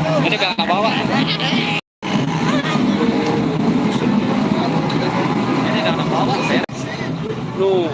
Ini gak bawa. Ini gak bawa saya. Loh.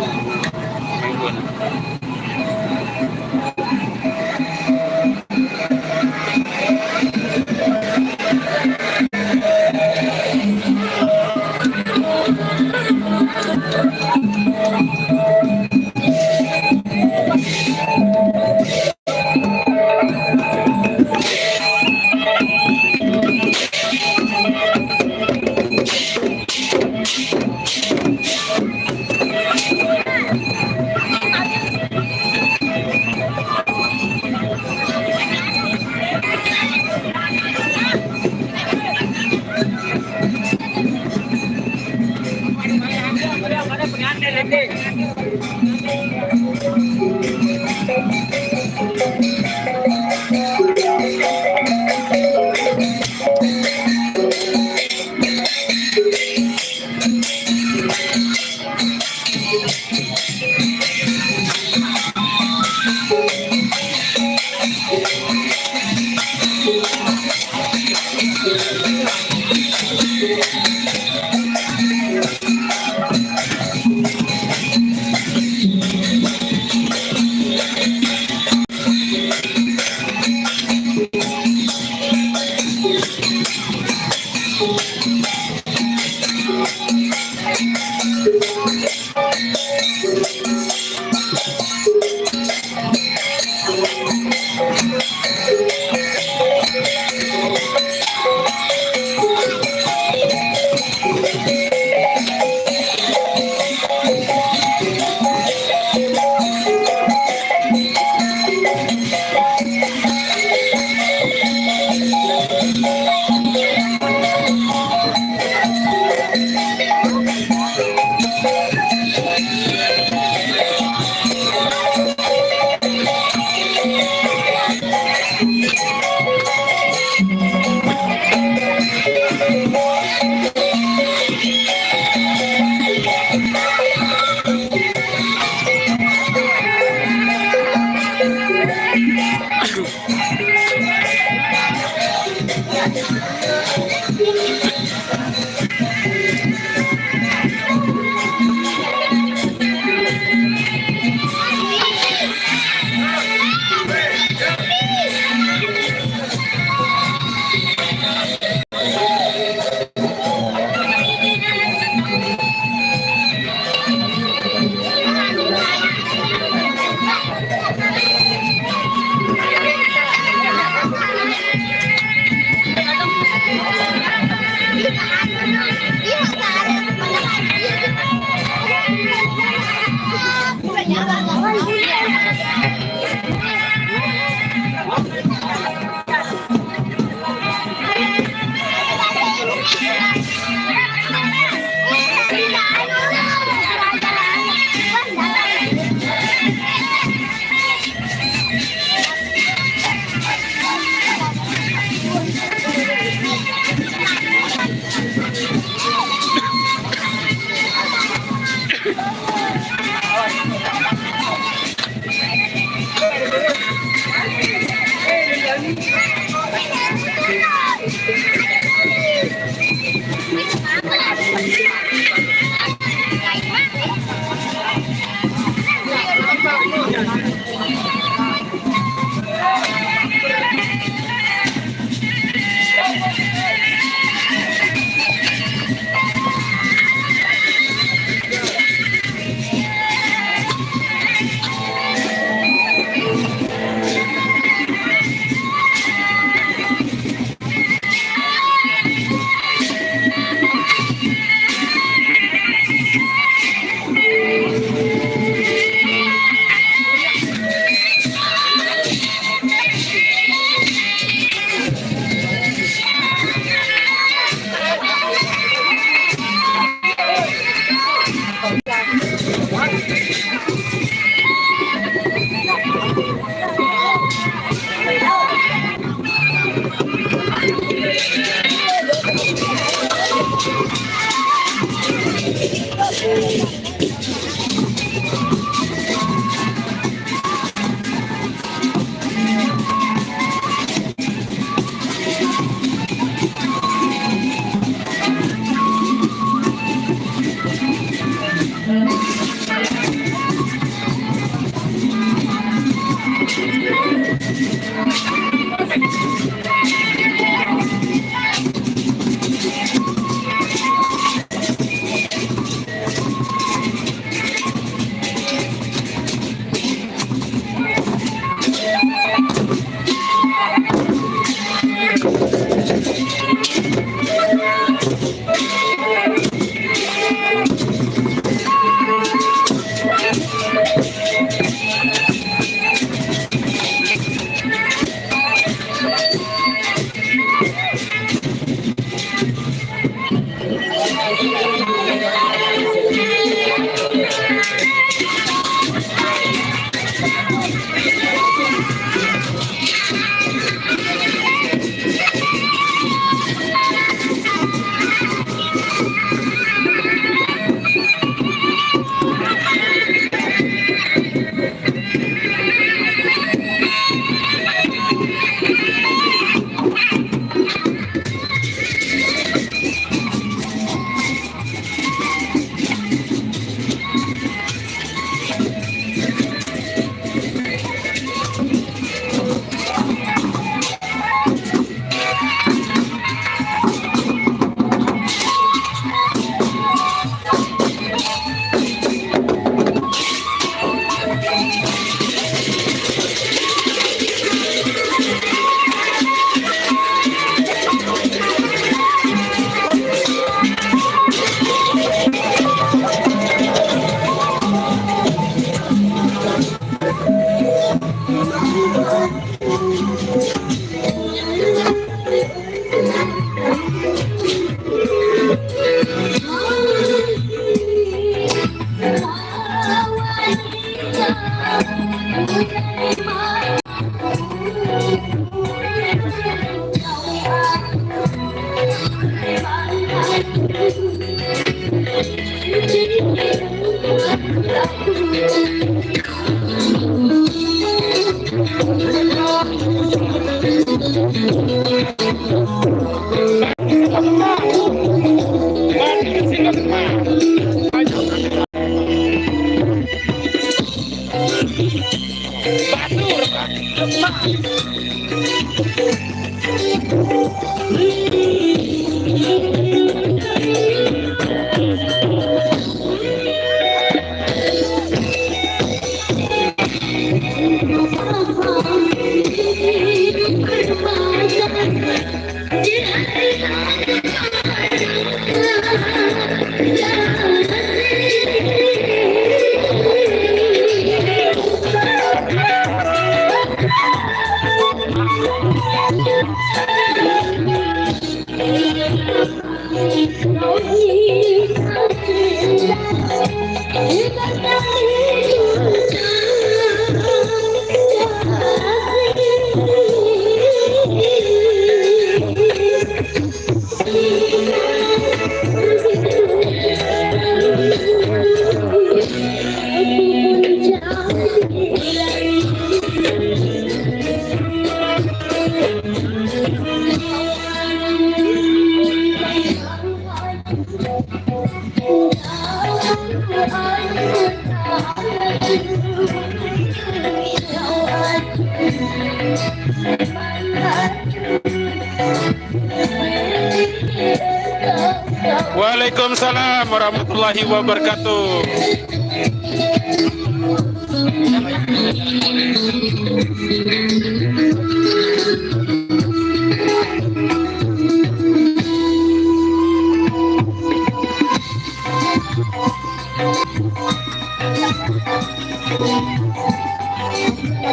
Waalaikumsalam warahmatullahi wabarakatuh.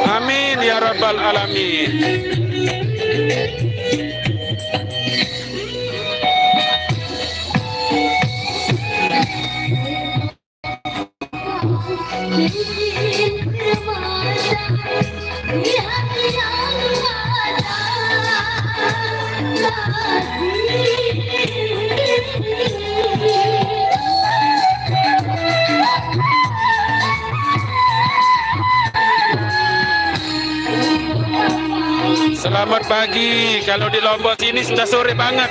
Amin ya rabbal alamin. Selamat pagi, kalau di Lombok sini sudah sore banget.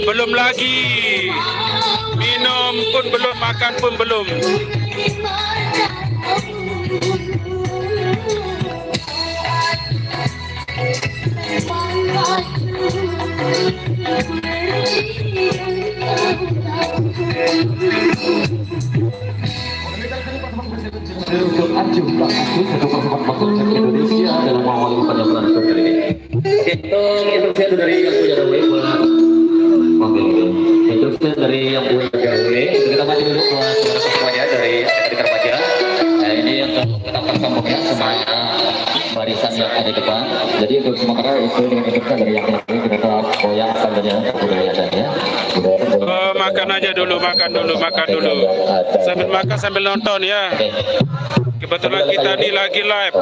Belum lagi, minum pun belum, makan pun belum. Untuk ajukan satu pertemuan masuk Indonesia dalam mengawali penyaluran kali ini. Instruksi dari yang punya gawe. Instruksi dari yang punya gawe. Kita maju dulu ke saudara semuanya dari Akademi Remaja. Nah ini untuk kita persambungnya semuanya barisan yang ada di depan. Jadi untuk sementara itu dengan instruksi dari yang punya gawe kita goyang sambilnya kebudayaan ya. Makan aja dulu, makan dulu. Sambil makan sambil nonton ya. Kebetulan kita ini lagi live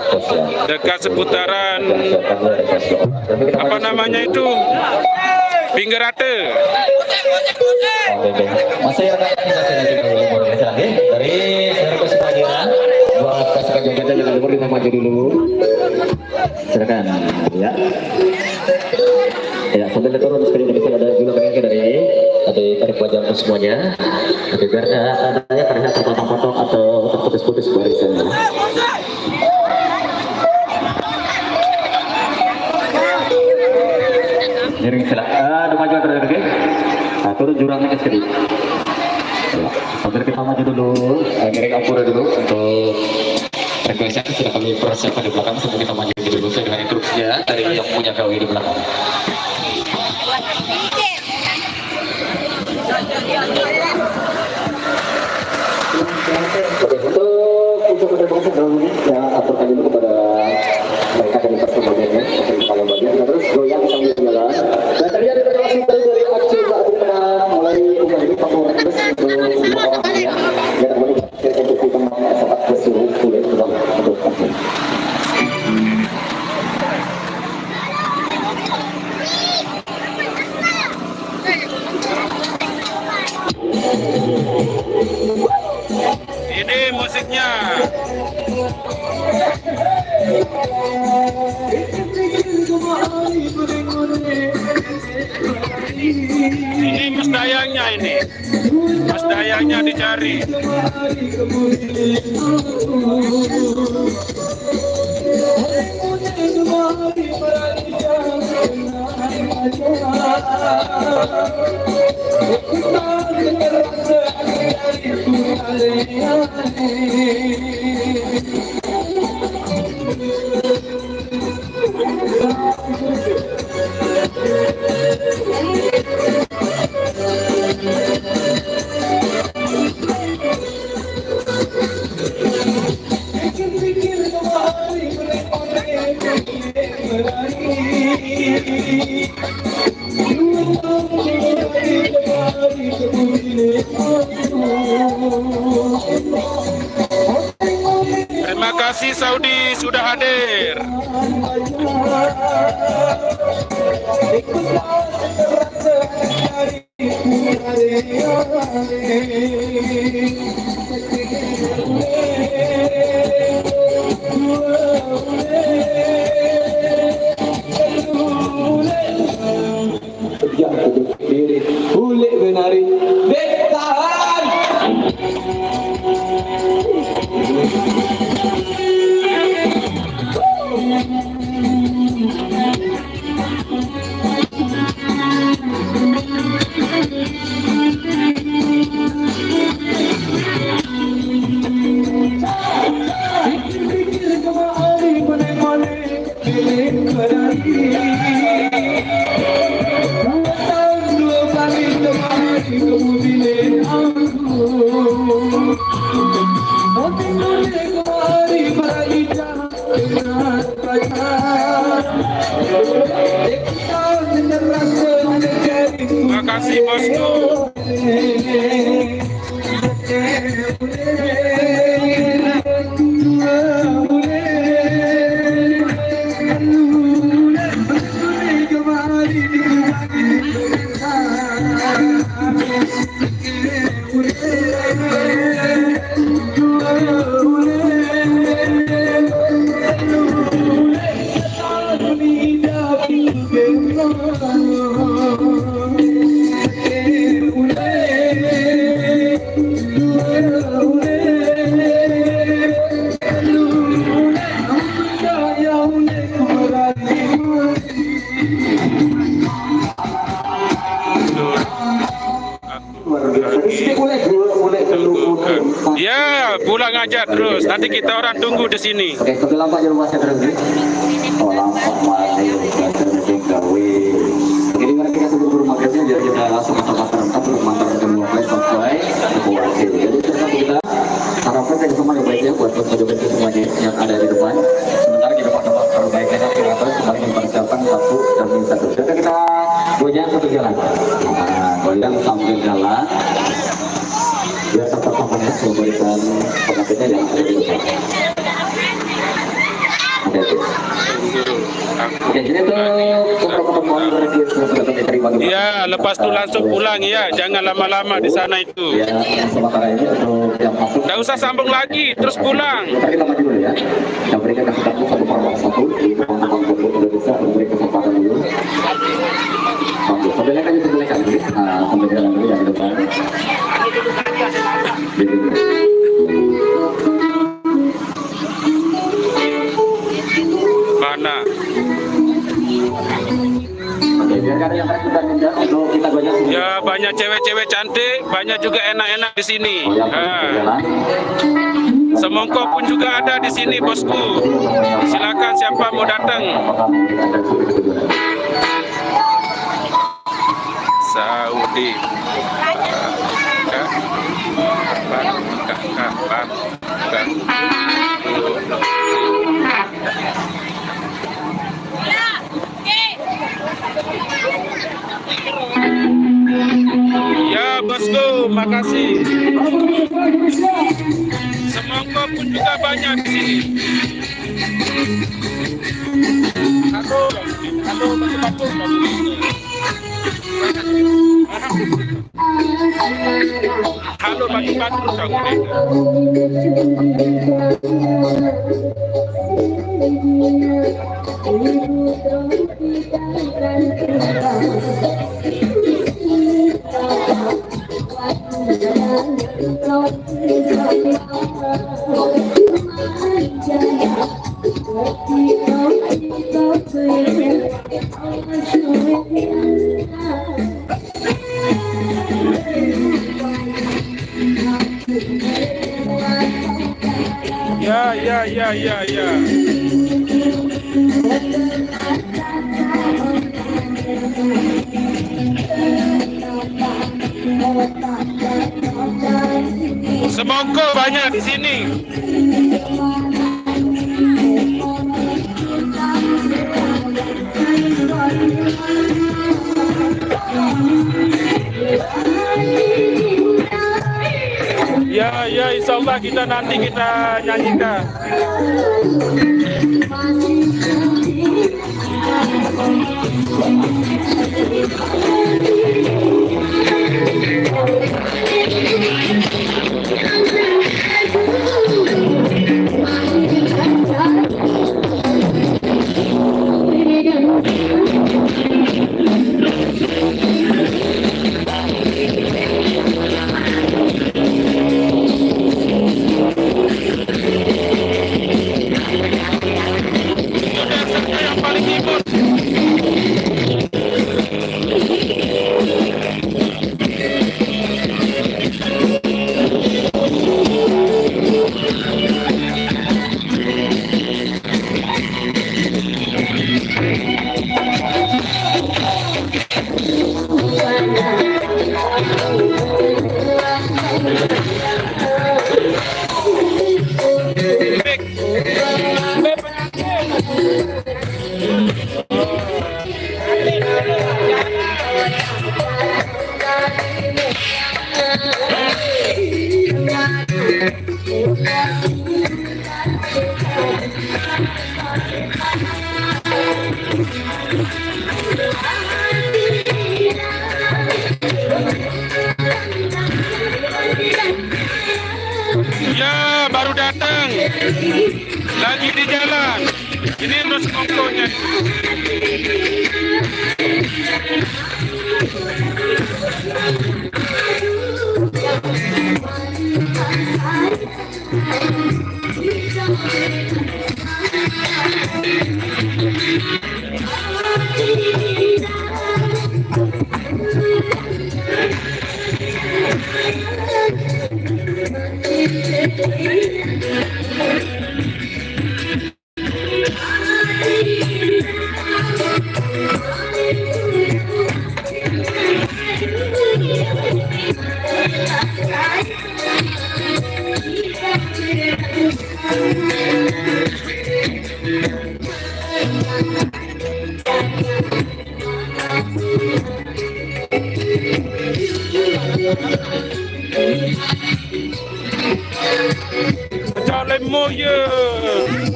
dekat seputaran apa namanya itu, Pinggir Rata. Masih ada dari saudara kesepajiran buat pasukan jaga jangan lupa kita maju dulu. Silakan ya. Ya, sambil turun sekali lagi ada juga bagian dari tarik wajah untuk semuanya. Tapi biar adanya terlihat terpotong-potong atau terputus-putus barisannya. Miring silakan. Ada maju terus lagi. Nah, turun jurangnya sekali. Ya, sambil kita maju dulu, miring ampura dulu untuk requestnya sudah kami persiapkan di belakang sebelum kita maju dulu. Saya dengan instruksi Ya, dari yang punya gawe di belakang. Untuk penerbangan sebelum ini, ya aturkan dulu kepada mereka dari pertemuannya, dari kepala bagian, terus goyang sambil jalan. Dan terlihat ada masih dari aksi saat kita mulai umur ini 40 terus untuk 2 orang ya. Ya teman-teman, untuk kita sempat bersuruh boleh untuk aksi. Ini musiknya. Ini Mas Dayangnya ini. Mas Dayangnya dicari. Terima kasih Saudi sudah hadir. Boleh menari bertahan. Terima kasih bosku. Ya, pulang aja terus. Nanti kita orang tunggu di sini. Oke, satu lampak di rumah saya terus. Oh, lampak mati, gawe. Jadi mari kita sebut rumah kerja, jadi kita langsung ke pasar tempat untuk mantap dengan mulai sampai keluar sini. Jadi kita harapkan kita semua yang baiknya buat peserta semuanya yang ada di depan. Sementara di depan-depan perbaikan operator kembali mempersiapkan satu dan satu. Jadi kita goyang satu jalan. Goyang sambil jalan. Biar tempat komponen memberikan pengantinnya yang ada di depan. Oke, jadi itu pertemuan religius sudah diterima. Ya, lepas itu langsung pulang ya. Jangan lama-lama di sana itu. Ya, sementara ini untuk yang masuk. Nggak usah sambung lagi, terus pulang. Kita maju dulu ya. Kita berikan kesempatan satu per satu di teman-teman untuk Indonesia memberi kesempatan dulu. Oke, sebelah kan dulu. Nah, sambil jalan dulu yang di depan. Mana? Oke, biarkan yang kita untuk kita goyang. Ya, banyak cewek-cewek cantik, banyak juga enak-enak di sini. Oh, yang Ah. jalan. Semongko pun juga ada di sini, bosku. Silakan siapa mau datang. Saudi. Ya bosku, makasih. Semongko pun juga banyak di sini. Halo batu-batu dong. Ya. Semongko banyak di sini. Ya, insya Allah nanti kita nyanyikan. Ya, baru datang. Lagi di jalan. Ini terus kongkonya.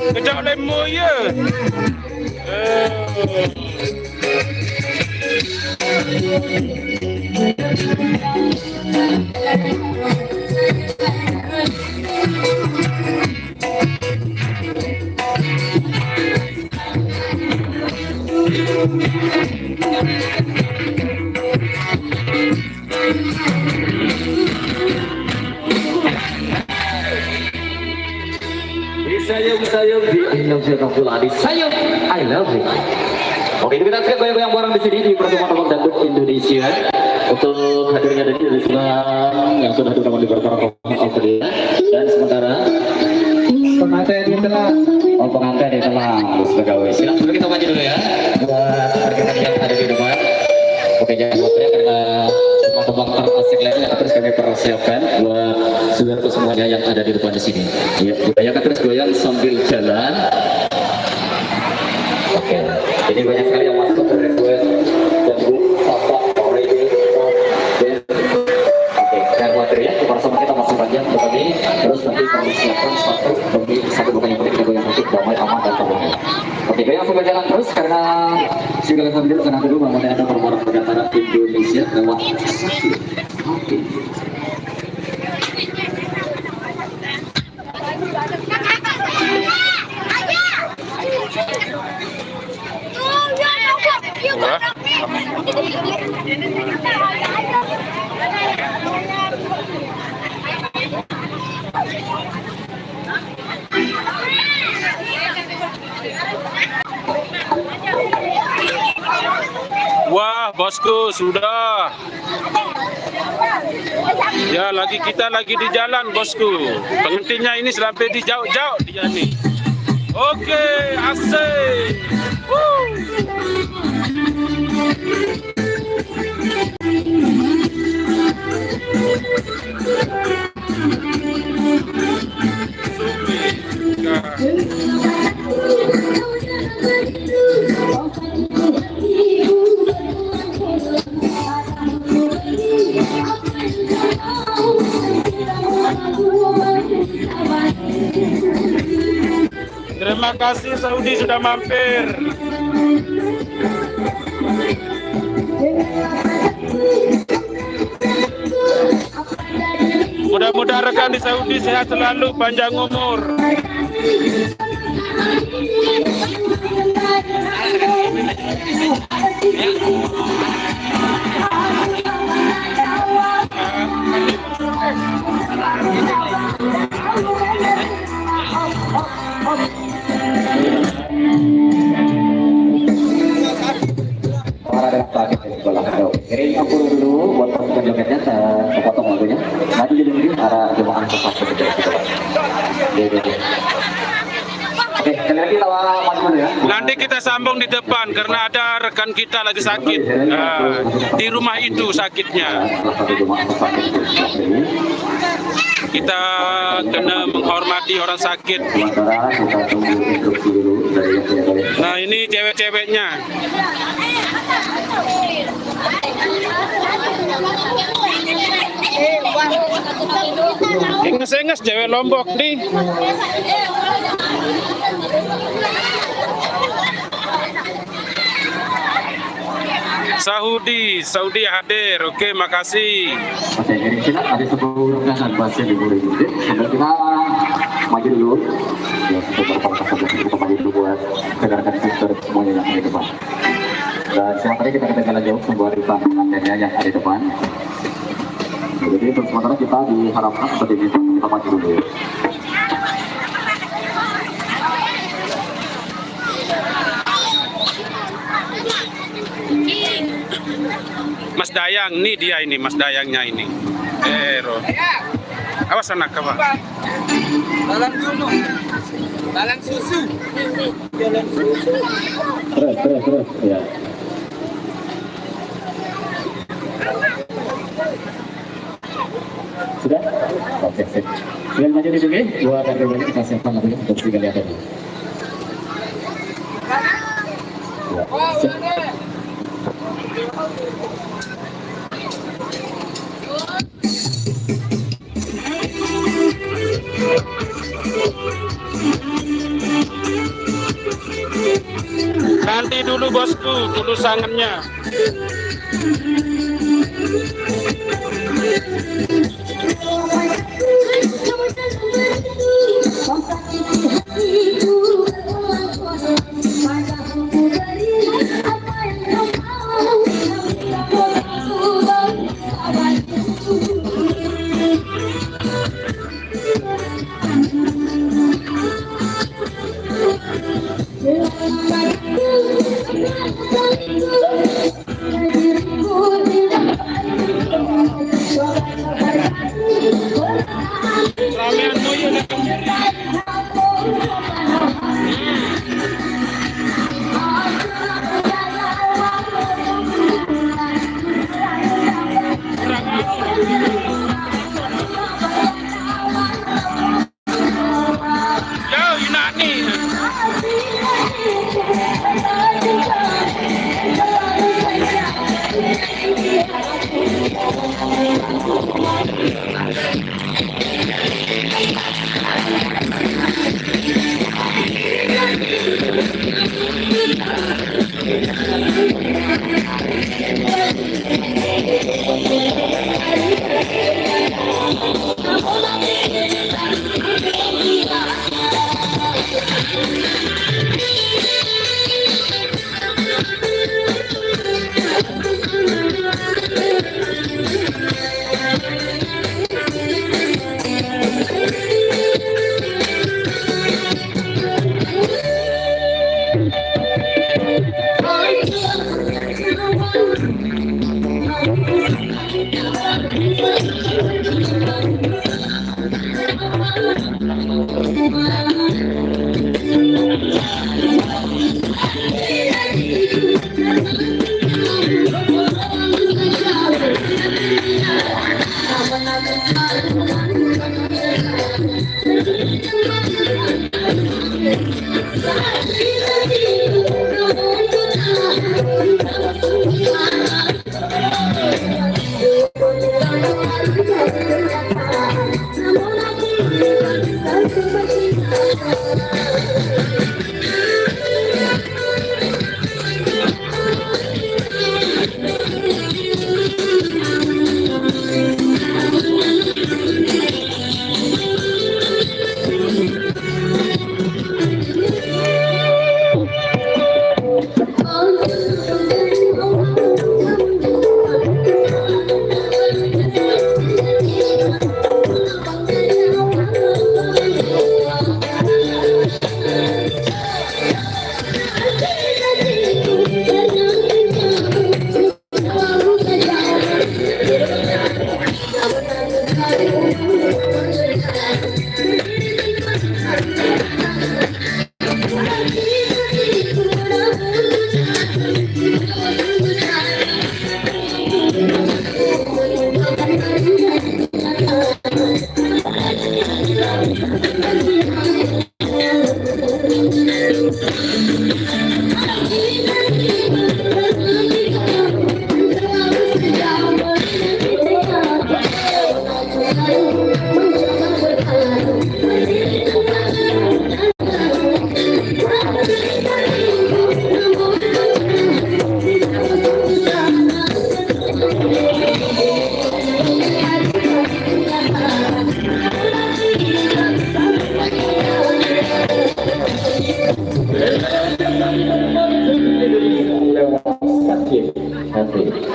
Kejap lemo ya. Sayang di Indonesia Kampuladi. Sayang, I love you. Oke, kita sekarang goyang-goyang bareng di sini di pertemuan Abang Dangdut Indonesia untuk hadirnya dari Islam yang sudah hadir di berkara dan sementara pengantin di tengah. Oh, pengantin di tengah, harus pegawai. Silakan kita maju dulu ya, buat rekan yang ada di depan. Oke, jangan lupa ya, karena tebang terasik lainnya terus kami persiapkan buat saudara semuanya yang ada di depan di sini. Ya, dibayangkan terus goyang sambil jalan. Oke, ini banyak sekali yang masuk ke request dan Sasa already dan oke, jangan khawatir ya, bersama kita masih panjang tetapi terus nanti kami siapkan satu bukan yang penting kita goyang musik damai aman dan tenang. Oke, goyang sambil jalan terus karena segala sambil dulu karena dulu mengenai ada permohonan antara Indonesia lewat sakit. Oke. Wah, bosku, sudah. Ya, kita lagi di jalan, bosku. Pengantinnya ini sampai di jauh-jauh dia nih. Oke, asik. Terima kasih Saudi sudah mampir. Mudah-mudahan rekan di Saudi sehat selalu, panjang umur. Kirim aku dulu buat pasukan jogetnya, saya potong lagunya. Nanti jadi mungkin arah jemaah tempat begitu. Oke, lagi kita maju dulu ya. Nanti kita sambung di depan karena ada rekan kita lagi sakit. Di rumah itu sakitnya. Kita kena menghormati orang sakit. Nah, ini cewek-ceweknya. Inges-inges cewek Lombok nih. Saudi hadir. Oke, makasih. Oke, jadi kita ada 10 rekan bahasa di Buri. Sambil kita maju dulu. Ya, beberapa kita maju dulu buat rekan-rekan sister semuanya yang ada di depan. Dan sementara kita ketinggalan jauh sebuah rifan antennya yang ada di depan. Jadi untuk sementara kita diharapkan seperti ini, kita maju dulu. Mas Dayang, nih dia ini, Mas Dayangnya ini. Awas anak kawan. Dalam dulu. Dalam susu. Terus, ya. Sudah? Oke, sip. Dengan maju di sini, buat rekan-rekan kita siapkan lagunya untuk tinggal lihat dulu. Ya, sip. Nanti dulu bosku, dulu sangannya. Aku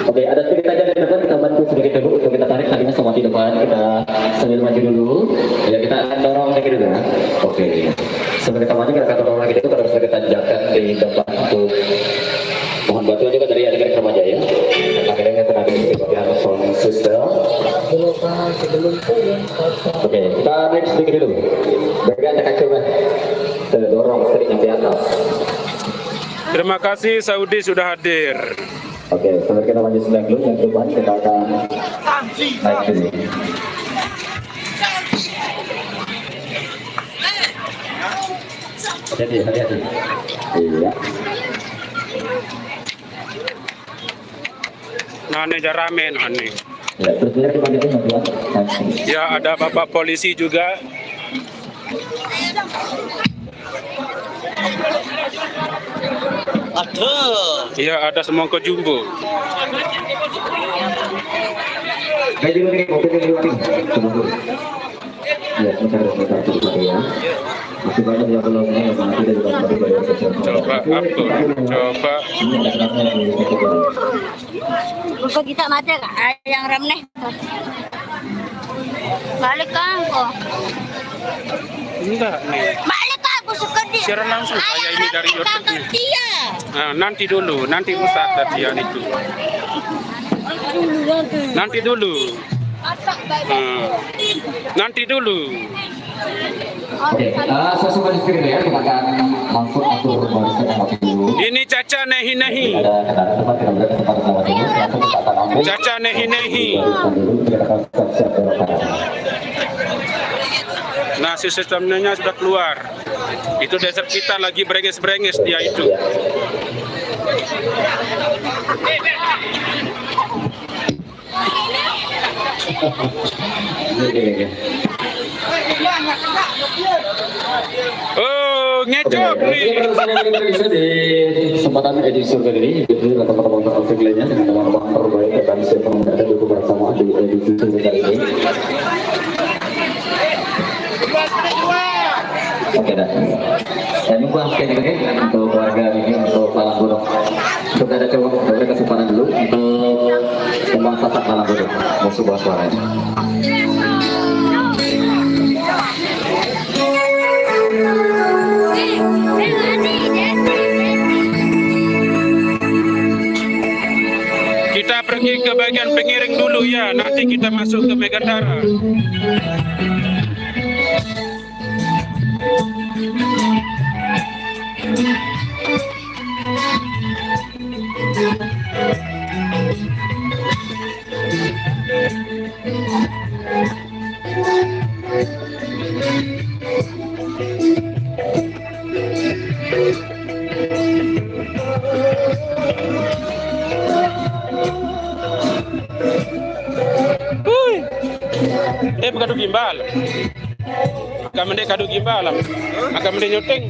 Oke, ada sedikit aja di depan, kita bantu sedikit dulu untuk kita tarik kakinya sama di depan, kita sambil maju dulu. Ya, kita akan dorong lagi dulu ya. Oke, sambil kita maju kita akan dorong lagi dulu, terus kita tanjakan di depan untuk mohon bantuan juga dari adik-adik remaja ya. Akhirnya kita akan bagian sound system. Oke, kita naik sedikit dulu. Bagian tekan coba, kita dorong sedikit sampai atas. Terima kasih Saudi sudah hadir. Oke, sambil kita maju sedang dulu, yang depan kita akan naik dulu. Hati-hati. Iya. Nah, ini jarame nih. Ya, terus kita lanjutin ya. Ya, ada Bapak polisi juga. Iya, ada semangka jumbo. Kayak dulu nih, mobil dulu nih. Ya, sebentar dulu ya. Masih banyak yang belum nih, yang nanti dari Bapak dari Coba apa? Coba. Bapak kita mati yang rem nih. Balik kan kok. Enggak nih. Balik kan aku suka dia. Siaran langsung kayak ini dari YouTube-nya. Dia. Nah, nanti dulu, nanti Ustaz latihan itu. Nanti dulu. Nanti dulu. Oke, sesuai sedikit ya, kita akan langsung atur barisan yang waktu dulu. Ini Caca nehi-nehi. Ada kendaraan tempat kita berikan kesempatan sama dulu, langsung kita akan ambil. Caca nehi-nehi. Kita akan siap-siap belok kanan. Nah, sistemnya sudah keluar. Itu dasar kita lagi berenges-berenges dia itu. Oh, ngecok nih. Di kesempatan edisi surga ini, itu teman-teman trafik lainnya dengan teman-teman terbaik akan saya mengadakan dulu bersama di edisi surga ini. Oke dah. Dan ini buang sekali lagi untuk warga ini, untuk Palang Gunung. Untuk ada coba beri kesempatan dulu untuk kembang sasak Palang Gunung. Musuh buah suaranya. Kita pergi ke bagian pengiring dulu ya, nanti kita masuk ke Megandara. Kadu gimbal. Kami dek kadu gimbal. Kami dek nyoteng.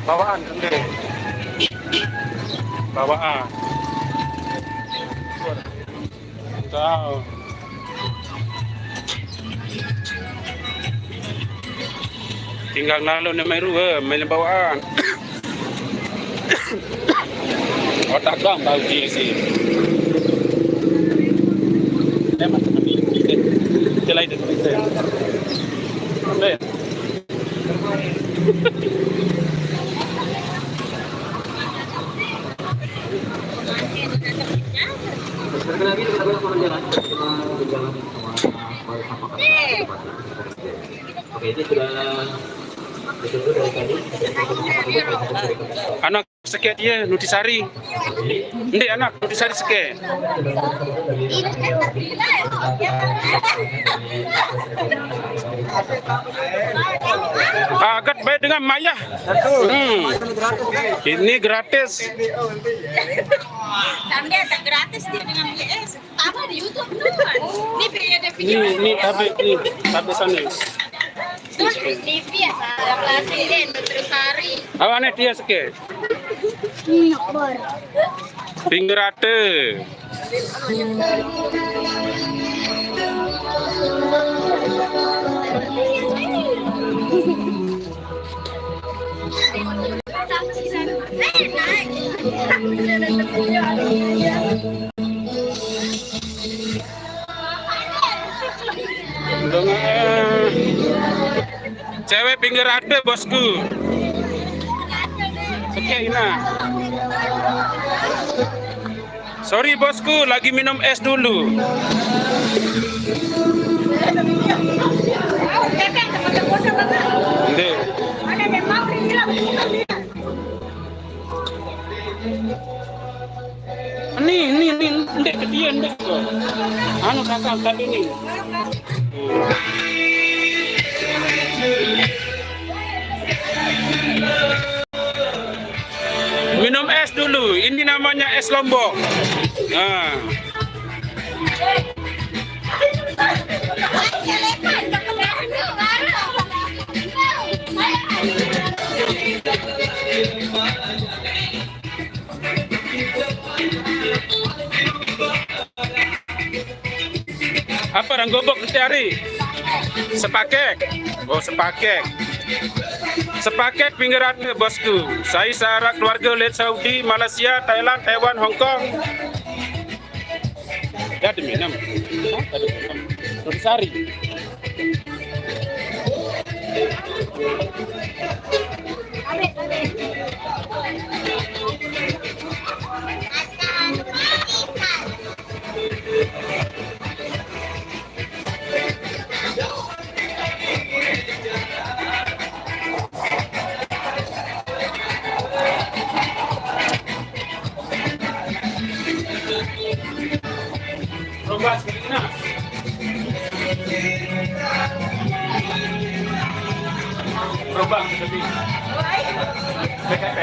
Bawaan deh. Bawaan. Tahu. Tinggal nalo na may ruwa, may bawaan. Otak doang bau dia sih. Memang kami itu lain itu. Boleh. Oke, ini sudah Anak seket dia Nutisari. Ndek anak Nutisari seket. Agak baik dengan Maya. Ini gratis. Sampai ada gratis dia dengan BS. Apa di YouTube kan? Ini ada video. Ini tapi sana. TV ya, ada kelas ini Nutrisari. Awane dia seket. Nakbar. Pinggir rata. Cewek pinggir rata bosku. Sekek Ina. Sorry bosku, lagi minum es dulu. Ndek. Ini, ndek ke dia, ndek kok. Anu kakak tadi nih. Minum es dulu. Ini namanya es Lombok. Nah. Apa orang gobok nanti hari? Sepaket. Oh, sepaket. Sepaket pinggiran bosku. Saya searah keluarga lihat Saudi, Malaysia, Thailand, Taiwan, Hong Kong. Ya demi enam. Nutisari. Romba sekalian. Romba tapi. PKP.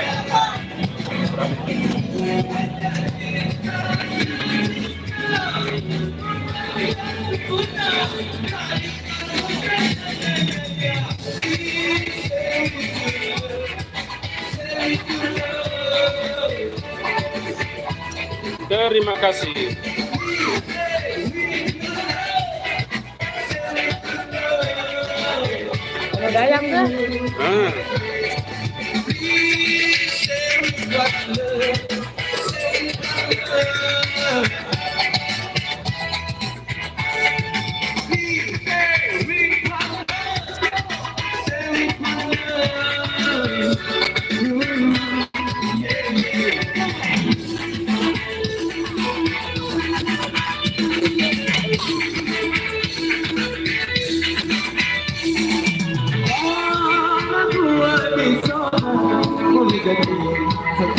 Terima kasih. Dayang tuh.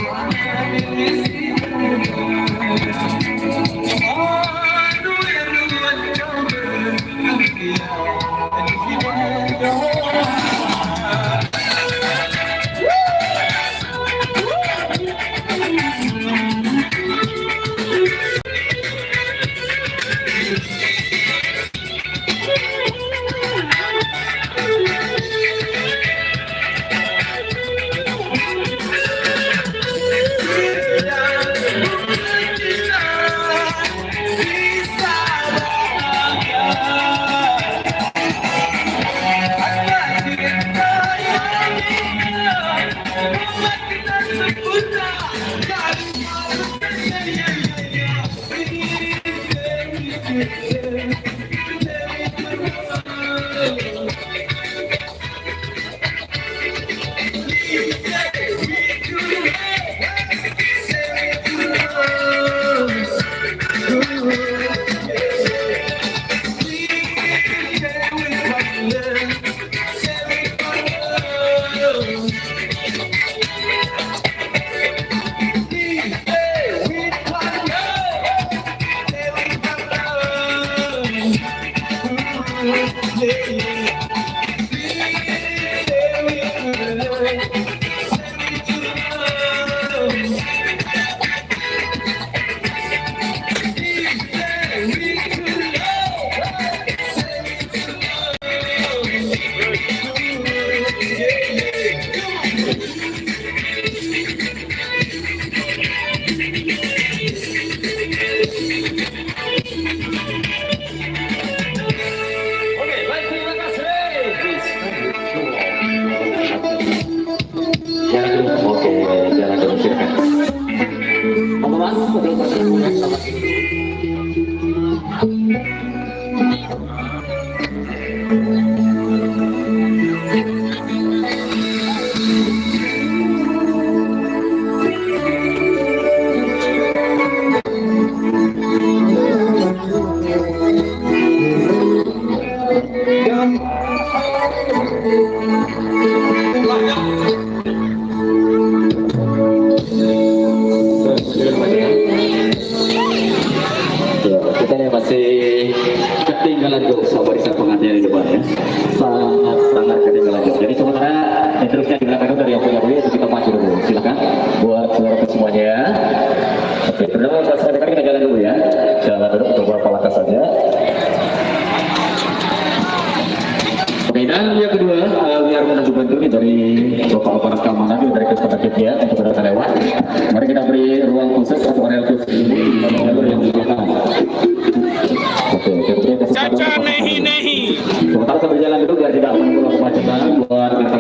Aku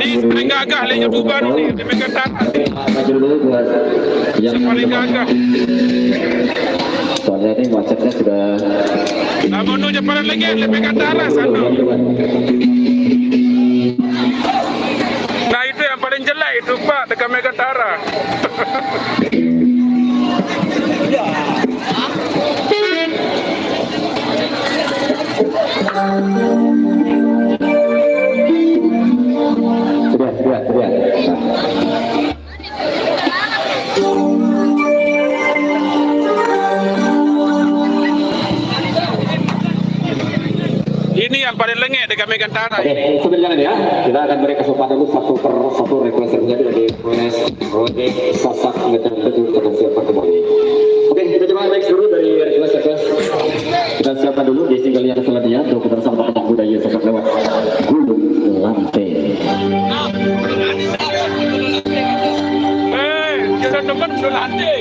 Ini paling gagah Liga Tuban ini, di Megatara. Maju dulu buat yang Paling gagah. soalnya ini macetnya sudah Namun nu Jepang lagi di Megatara sana. Nah itu yang paling jelek itu Pak dekat Megatara. Sudah. Ini yang paling lengket dekat Megatara. Oke, sambil jalan ya. Kita akan beri kesempatan dulu satu per satu request yang terjadi dari Wenes Project Sasak Ngedan Betul dengan siapkan kembali. Oke, kita coba next dulu dari request. Kita siapkan dulu di single yang selanjutnya untuk kita bersama dengan budaya Sasak lewat Gunung Lantai. Kita depan Sulante.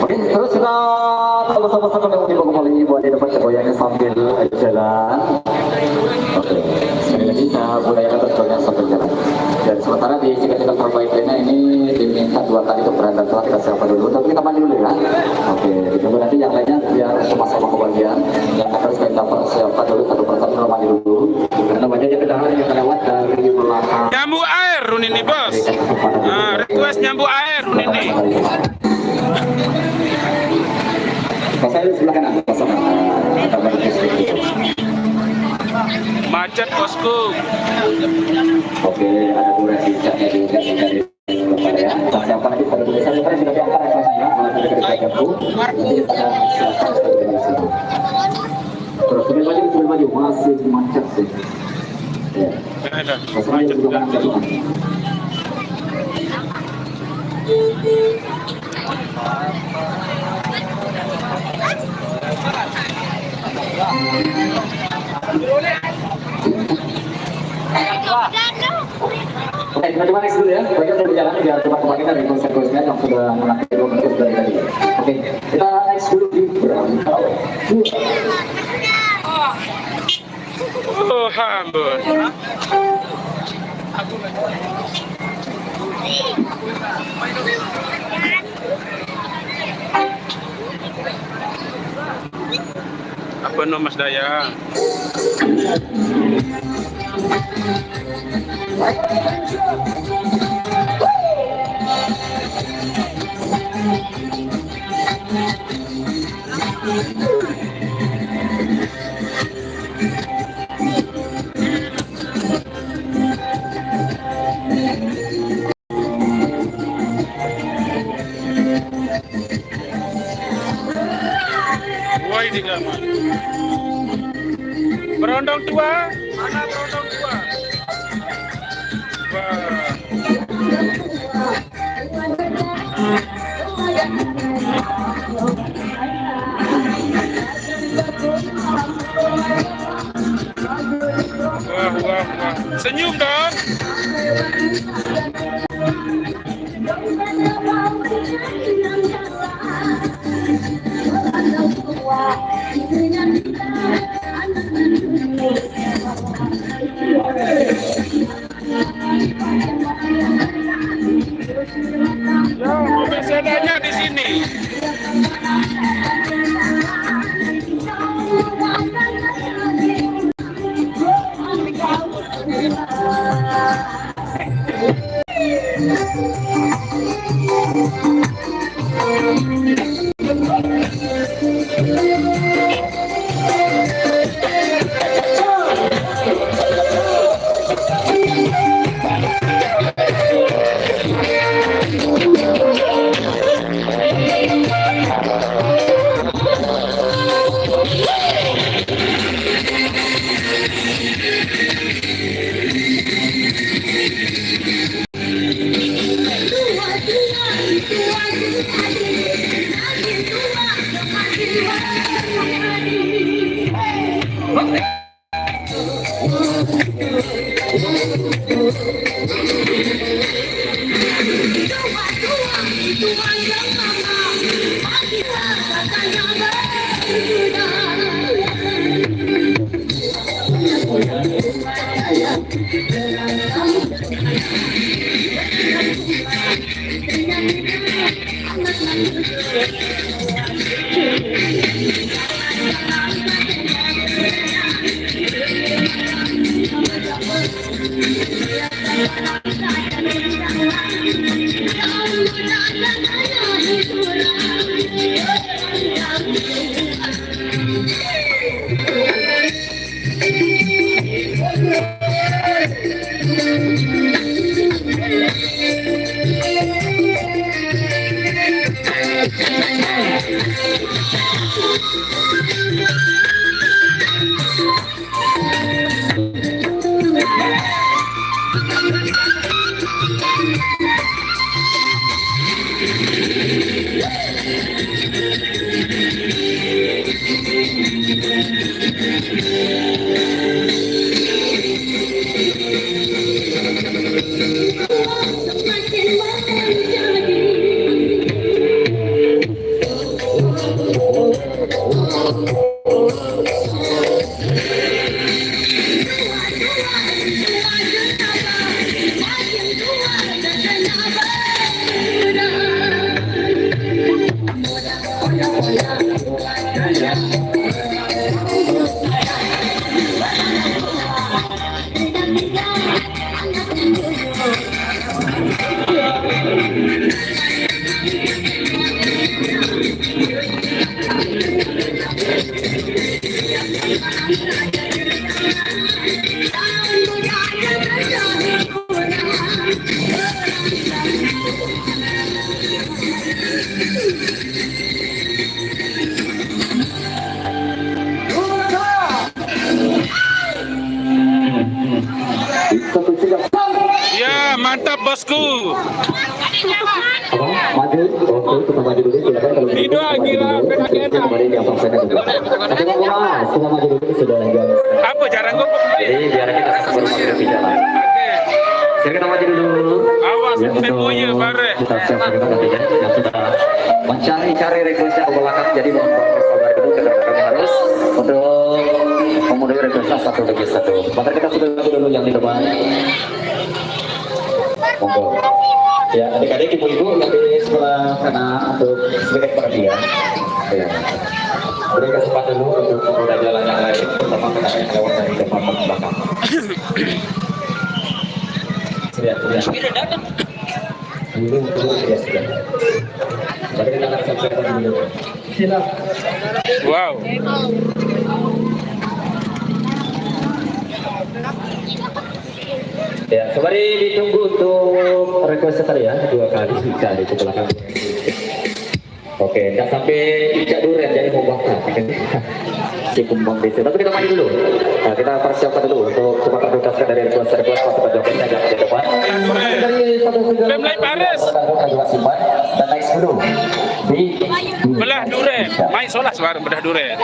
Oke, terus kita sama-sama mencoba kembali buat di depan goyangnya sambil jalan. Oke, sekali lagi kita budayakan bergoyang sambil jalan. Dan sementara di jika terbaik lainnya ini diminta 2 kali untuk berandang telah kita siapkan dulu. Tapi kita mandi dulu ya. Oke, ditunggu nanti yang lainnya biar sama-sama kebagian. Yang harus kita persiapkan dulu satu persatu mandi dulu. Karena banyaknya kendaraan yang lewat dari belakang. Nyambu air Runini bos. Nah, request nyambu air Runini. Pasal sebelah kanan, pasal Macet bosku. Oke, ada durasi catnya juga dari ya. Siapa lagi pada tulisan sudah diangkat requestnya, mulai dari jatuh. Nanti kita akan siapkan dari situ. Terus sambil maju masih macet sih. Ya. Ada. Masalahnya juga macet. Oke, kita coba next dulu ya. Baiknya saya berjalan biar cepat kita dari konsep-konsepnya yang sudah menangkap 2 menit dari tadi. Oke, kita next dulu di berantau. Oh, ambon. Apa no Mas Daya? Woi di kamar. Berondong tua, mana berondong tua? Wah. Wah. Senyum dong. Ya, besedanya di sini. Ya, mantap bosku. Maju, oke, kita maju dulu silakan kalau Video gila, kembali di abang sana dulu. Oke, Mas, kita maju dulu sudah lanjut. Apa jarang kok? Jadi biar kita sama-sama lebih jalan. Silakan maju dulu. Awas, Ya, temponya untuk bare. kita siapkan kita nantinya yang sudah mencari-cari requestnya ke belakang. Jadi mohon sabar dulu karena kami harus untuk memenuhi requestnya satu demi satu. Maka kita sudah lagu dulu yang di depan. Monggo. Ya, adik-adik, ibu-ibu nanti setelah karena untuk sedikit perhatian. Ya. Beri kesempatan dulu untuk pengguna jalan yang lain, terutama kendaraan yang lewat dari depan ke belakang. Sudah. Dulu ya sudah. Mari kita akan sampaikan dulu. Silakan. Wow. Ya, kembali ditunggu untuk request tadi ya, 2 kali bisa di belakang. Oke, nggak sampai ijak durian jadi mau bakar. Si kumbang desa. Tapi kita maju dulu. Nah, kita persiapkan dulu untuk tukar tuntaskan dari request pasukan Jokowi agak ke depan. Dari satu Pemlai Paris. Dan naik sebelum di Belah duren. Main solas bareng belah duren.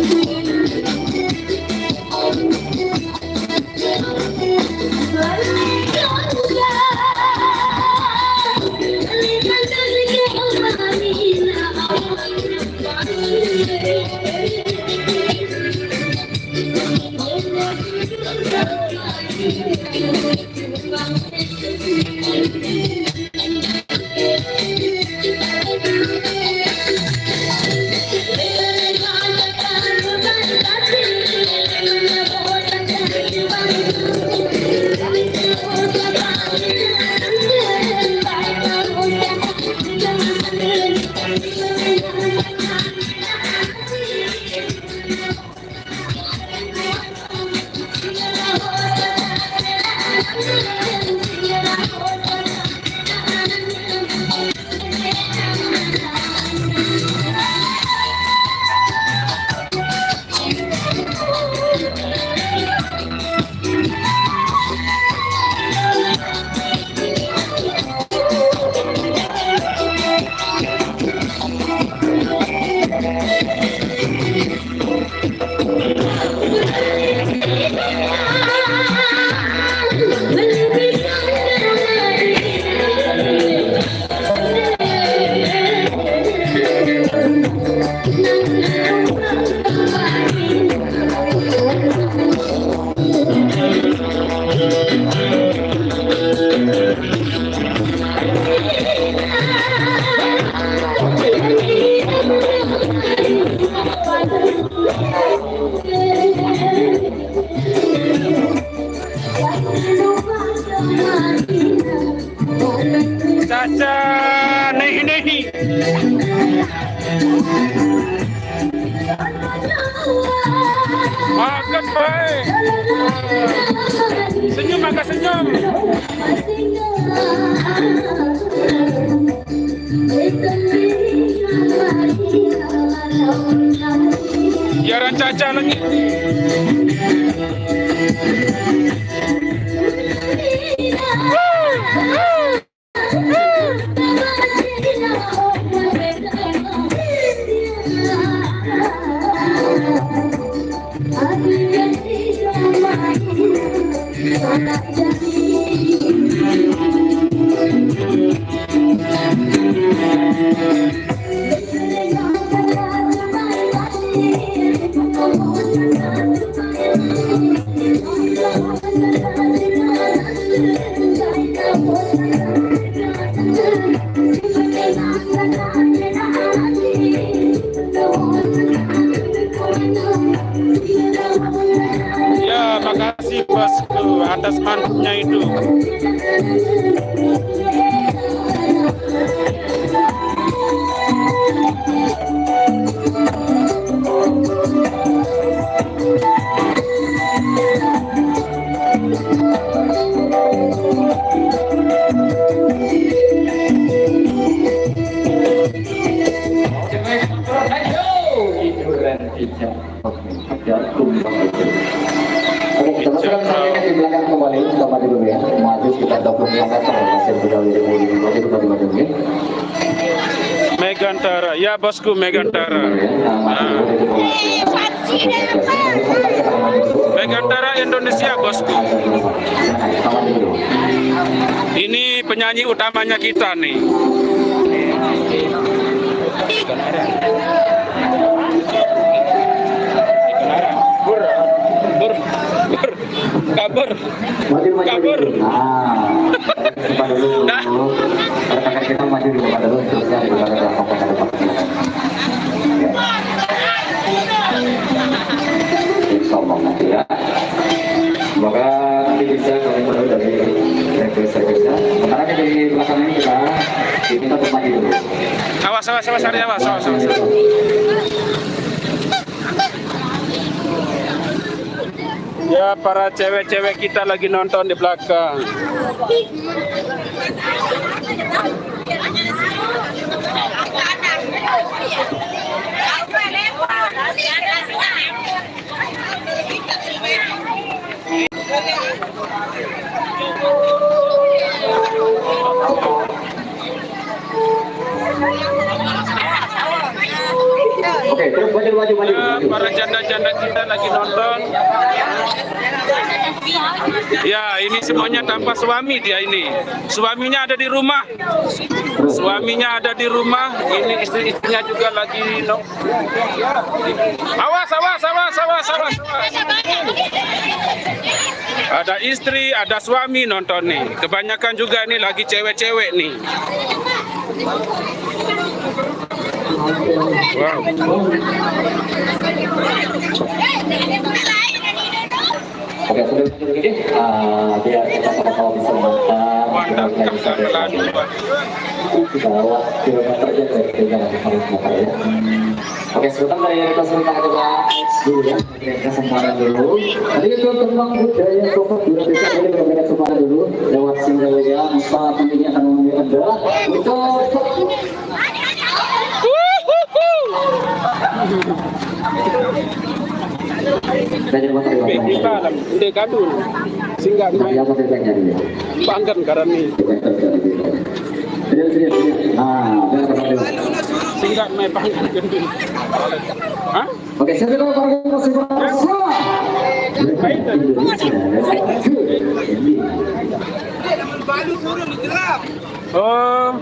Thank you. Caca, nehi. Makan baik. Senyum, maka senyum. Biaran Caca lagi. Ya, makasih bosku atas mantapnya itu. Oke, teman-teman saya di belakang kembali, kita maju dulu ya. Maju sekitar 25 meter, masih berdiri di maju ya. Megantara, ya bosku Megantara. Megantara Indonesia bosku. Ini penyanyi utamanya kita nih. Kabur. Nah, rekan kita maju dulu pada dulu terusnya di belakang fokus ke depan. Sombong nanti ya. Semoga nanti bisa kami perlu dari request-requestnya. Sementara di belakang ini kita diminta untuk maju dulu. Awas. Ya, para cewek-cewek kita lagi nonton di belakang. Oke, terus maju. Para janda-janda kita lagi nonton. Ya, ini semuanya tanpa suami dia ini. Suaminya ada di rumah. Ini istri-istrinya juga lagi Awas. Ada istri, ada suami nonton nih. Kebanyakan juga nih lagi cewek-cewek nih. Wow. Oke, sudah begini, biar kita sama-sama bisa bawah kilometer aja dari 300 meter ya. Oke, sebentar dari request kita coba dulu ya, kesempatan dulu. Tadi itu tentang budaya sofa dulu, bisa boleh berbeda kesempatan dulu lewat single ya. Apa ini akan memilih Anda untuk dari motor ya. Kita dalam ide kadul singgah Saya mau bertanya dia. banggan karena ini singgah main banggan gendul. Hah? Oke, saya bilang para musik semua. Oh.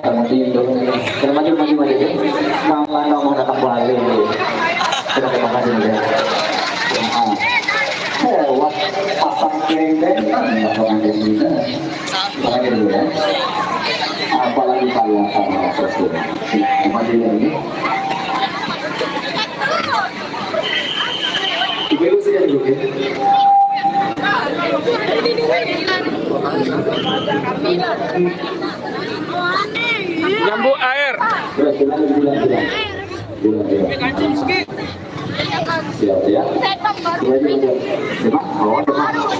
maju. Mama mau datang balik. Terima kasih ya. Wah, pasang kering deh. Pakai dulu ya. Apalagi kalau sama sosial. Maju ini. Ibu sudah dulu ya. Nyambung air. Siap ya.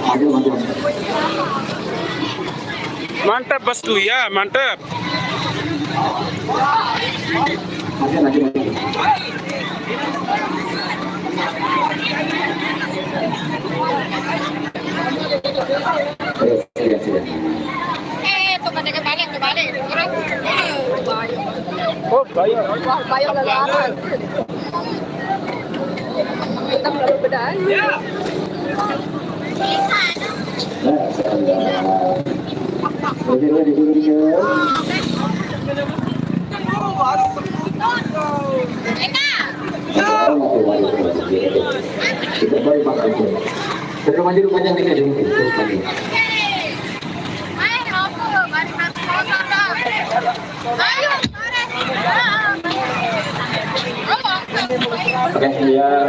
Maju. Mantap bosku ya, mantap. Maju. Tuh pada kebalik. Oh, bayar. Bayar lalaran. Kita belum bedaan. Maju panjang nih aja mungkin. Oke, biar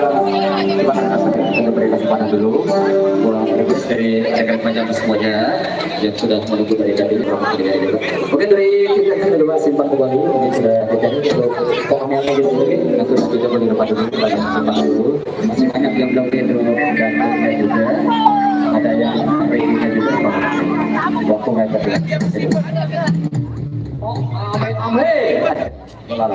kita beri kesempatan dulu buat request dari rekan panjang semuanya yang sudah menunggu dari tadi. Oke, dari kita sudah dulu simpan kembali, ini sudah terjadi untuk komennya gitu mungkin yang sudah kita beri depan dulu, kita simpan dulu. Masih banyak yang belum intro dan lainnya juga, ada yang ready-nya juga. Waktu nggak ada. Amin. Jangan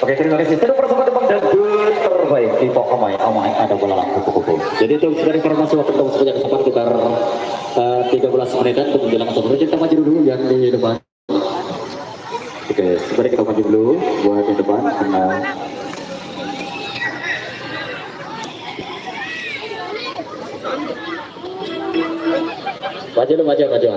Oke, terima kasih. Sudah bersama teman dan terbaik di Pokemon Amai ada bola kupu-kupu. Jadi itu sudah informasi waktu kita sebanyak sempat sekitar 13 menitan untuk menjelang masuk dulu. Kita maju dulu yang di depan. Oke, sebenarnya kita maju dulu buat di depan karena maju.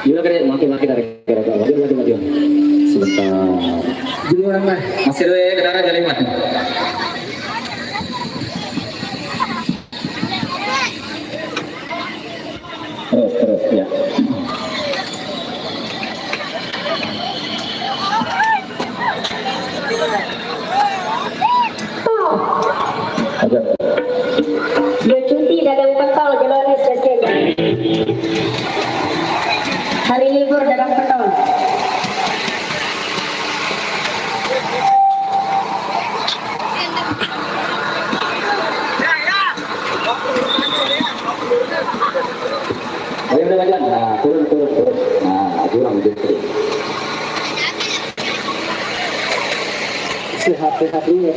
Gila keren, makin dari maju. Sebentar. Duluan mah. Masih dulu ya, kendaraan jalan mati. Terus ya. Cuti dagang pentol Jelones Jaskenya. Hari libur dagang pentol. Ayo udah jalan. Nah, turun. Nah, kurang gitu. Sehat-sehat ini ya.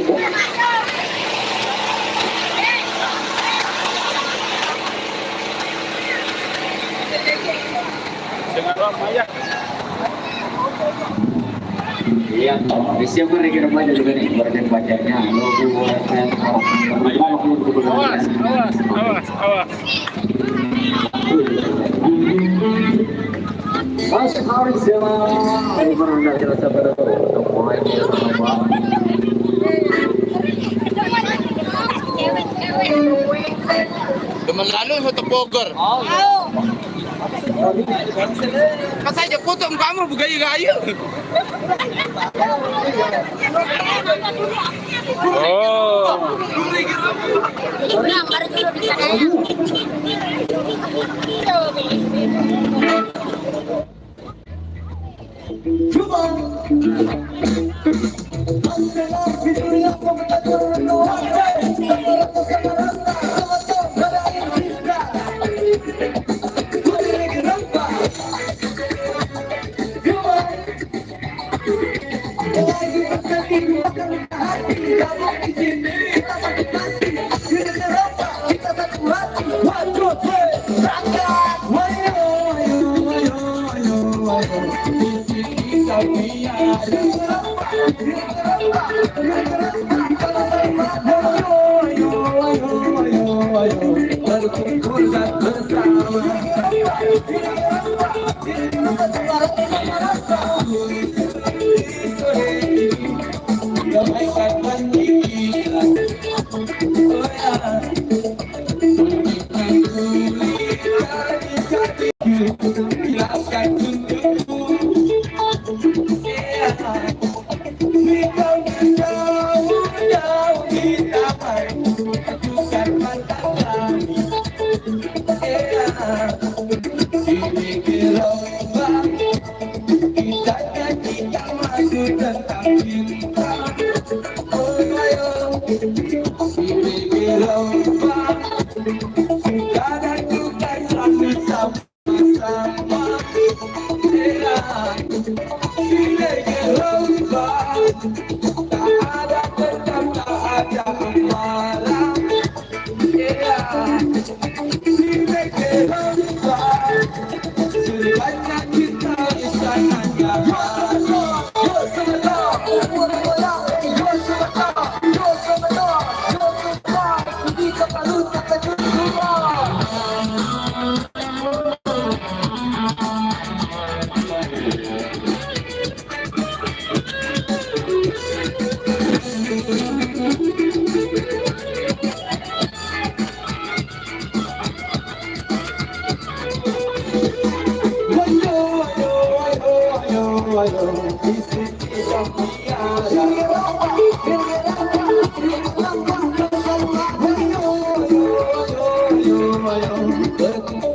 Dengan orang banyak. Iya, siapa lagi remaja juga nih, berden bacanya, logo Awas. Mas Haris sama ini pernah nggak jelas apa untuk mulai Teman lalu foto Bogor. Pas aja foto kamu bergaya-gaya. Oh. Kurang baru dulu di sana. surga bersama. Damaikan pendidikan, oh ya, hilangkan untukku, jauh kita main, ajukan mata kami, ini gelombang, kita nyanyikan lagu tentang cinta, oh ayo, ini gelombang, suka dan duka selalu sama-sama, ini gelombang, tak ada dendam, tak ada amarah, ini gelombang, sebanyak kita di sana jalan. Berkumpul